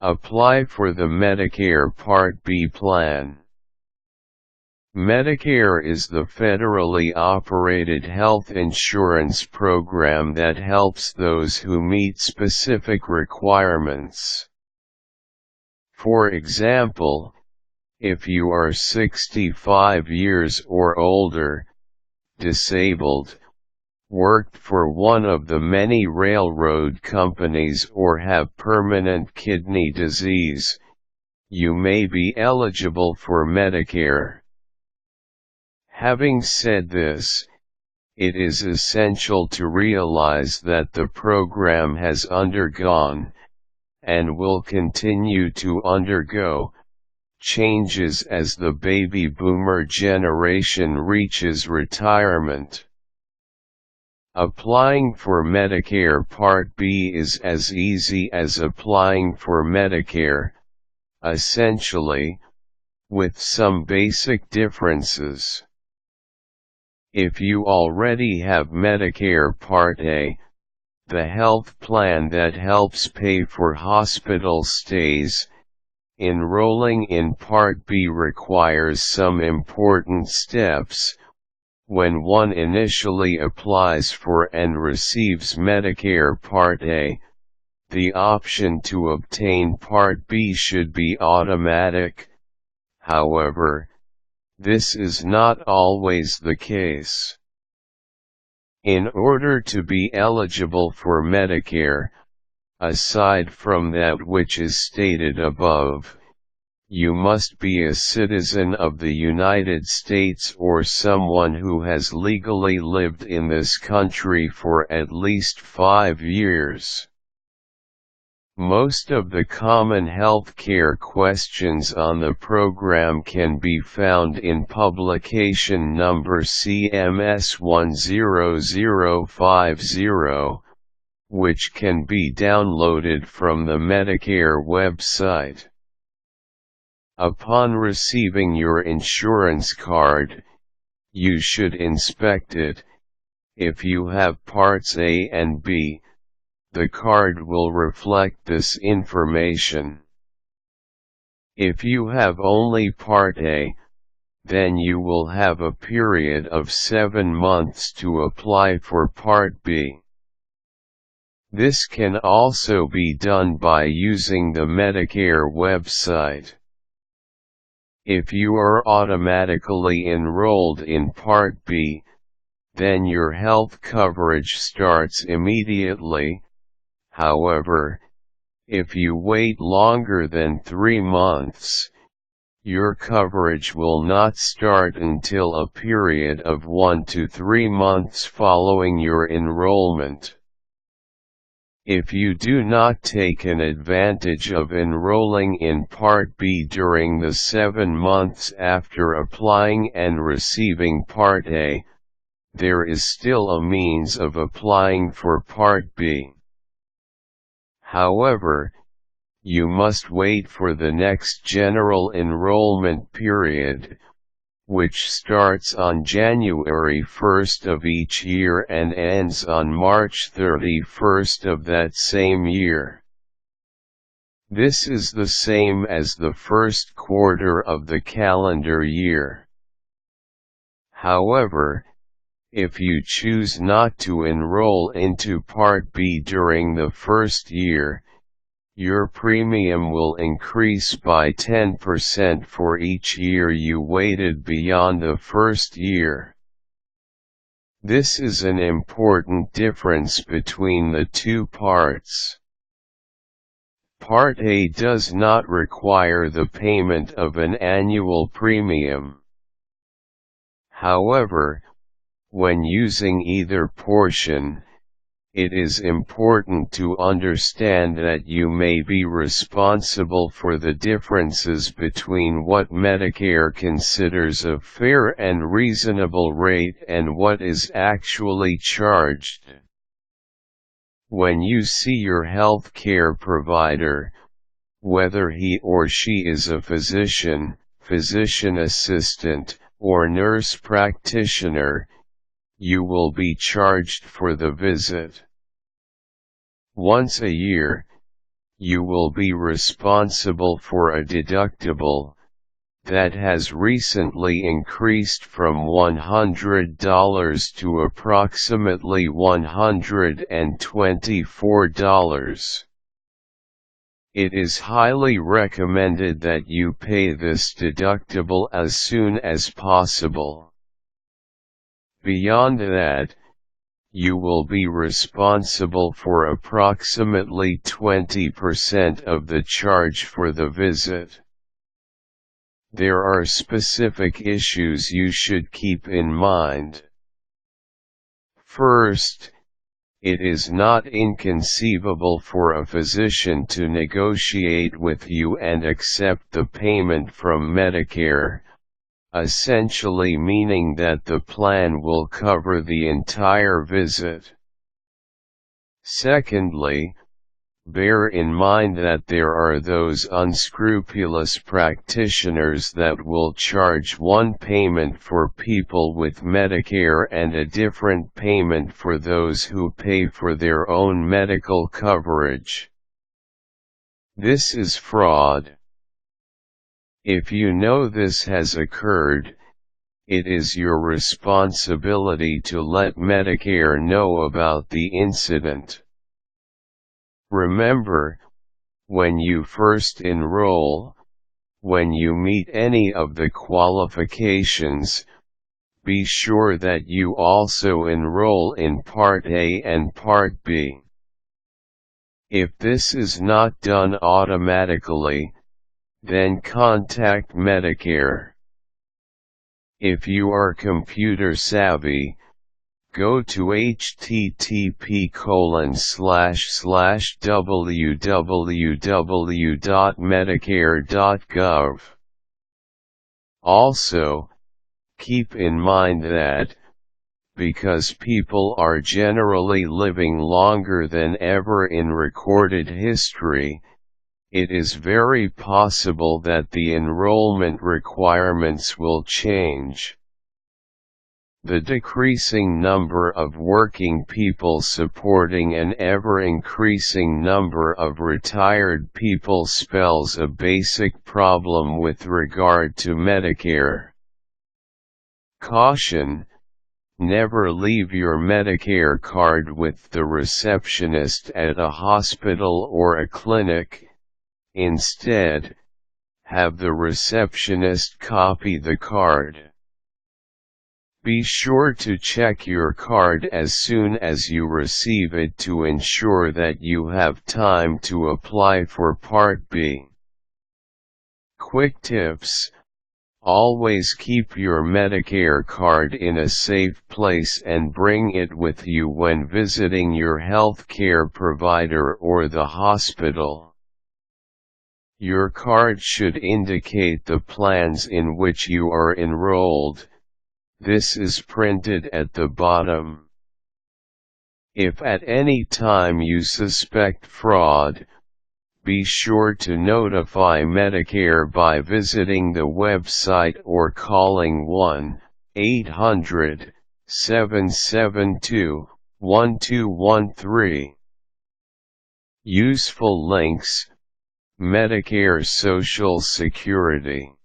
Apply for the Medicare Part B plan. Medicare is the federally operated health insurance program that helps those who meet specific requirements. For example, if you are 65 years or older, disabled, worked for one of the many railroad companies, or have permanent kidney disease, you may be eligible for Medicare. Having said this, it is essential to realize that the program has undergone, and will continue to undergo, changes as the baby boomer generation reaches retirement. Applying for Medicare Part B is as easy as applying for Medicare, essentially, with some basic differences. If you already have Medicare Part A, the health plan that helps pay for hospital stays, enrolling in Part B requires some important steps. When one initially applies for and receives Medicare Part A, the option to obtain Part B should be automatic. However, this is not always the case. In order to be eligible for Medicare, aside from that which is stated above, you must be a citizen of the United States or someone who has legally lived in this country for at least 5 years. Most of the common health care questions on the program can be found in publication number CMS 10050, which can be downloaded from the Medicare website. Upon receiving your insurance card, you should inspect it. If you have Parts A and B, the card will reflect this information. If you have only Part A, then you will have a period of 7 months to apply for Part B. This can also be done by using the Medicare website. If you are automatically enrolled in Part B, then your health coverage starts immediately. However, if you wait longer than 3 months, your coverage will not start until a period of 1 to 3 months following your enrollment. If you do not take an advantage of enrolling in Part B during the 7 months after applying and receiving Part A, there is still a means of applying for Part B. However, you must wait for the next general enrollment period, which starts on January 1st of each year and ends on March 31st of that same year. This is the same as the first quarter of the calendar year. However, if you choose not to enroll into Part B during the first year, your premium will increase by 10% for each year you waited beyond the first year. This is an important difference between the two parts. Part A does not require the payment of an annual premium. However, when using either portion, it is important to understand that you may be responsible for the differences between what Medicare considers a fair and reasonable rate and what is actually charged. When you see your health care provider, whether he or she is a physician, physician assistant, or nurse practitioner, you will be charged for the visit. Once a year, you will be responsible for a deductible that has recently increased from $100 to approximately $124. It is highly recommended that you pay this deductible as soon as possible. Beyond that, you will be responsible for approximately 20% of the charge for the visit. There are specific issues you should keep in mind. First, it is not inconceivable for a physician to negotiate with you and accept the payment from Medicare, essentially meaning that the plan will cover the entire visit. Secondly, bear in mind that there are those unscrupulous practitioners that will charge one payment for people with Medicare and a different payment for those who pay for their own medical coverage. This is fraud. If you know this has occurred, it is your responsibility to let Medicare know about the incident. Remember, when you first enroll, when you meet any of the qualifications, be sure that you also enroll in Part A and Part B. If this is not done automatically, then contact Medicare. If you are computer savvy, go to http://www.medicare.gov. Also, keep in mind that, because people are generally living longer than ever in recorded history, it is very possible that the enrollment requirements will change. The decreasing number of working people supporting an ever-increasing number of retired people spells a basic problem with regard to Medicare. Caution: never leave your Medicare card with the receptionist at a hospital or a clinic. Instead, have the receptionist copy the card. Be sure to check your card as soon as you receive it to ensure that you have time to apply for Part B. Quick tips: always keep your Medicare card in a safe place and bring it with you when visiting your health care provider or the hospital. Your card should indicate the plans in which you are enrolled. This is printed at the bottom. If at any time you suspect fraud, be sure to notify Medicare by visiting the website or calling 1-800-772-1213. Useful links: Medicare Social Security.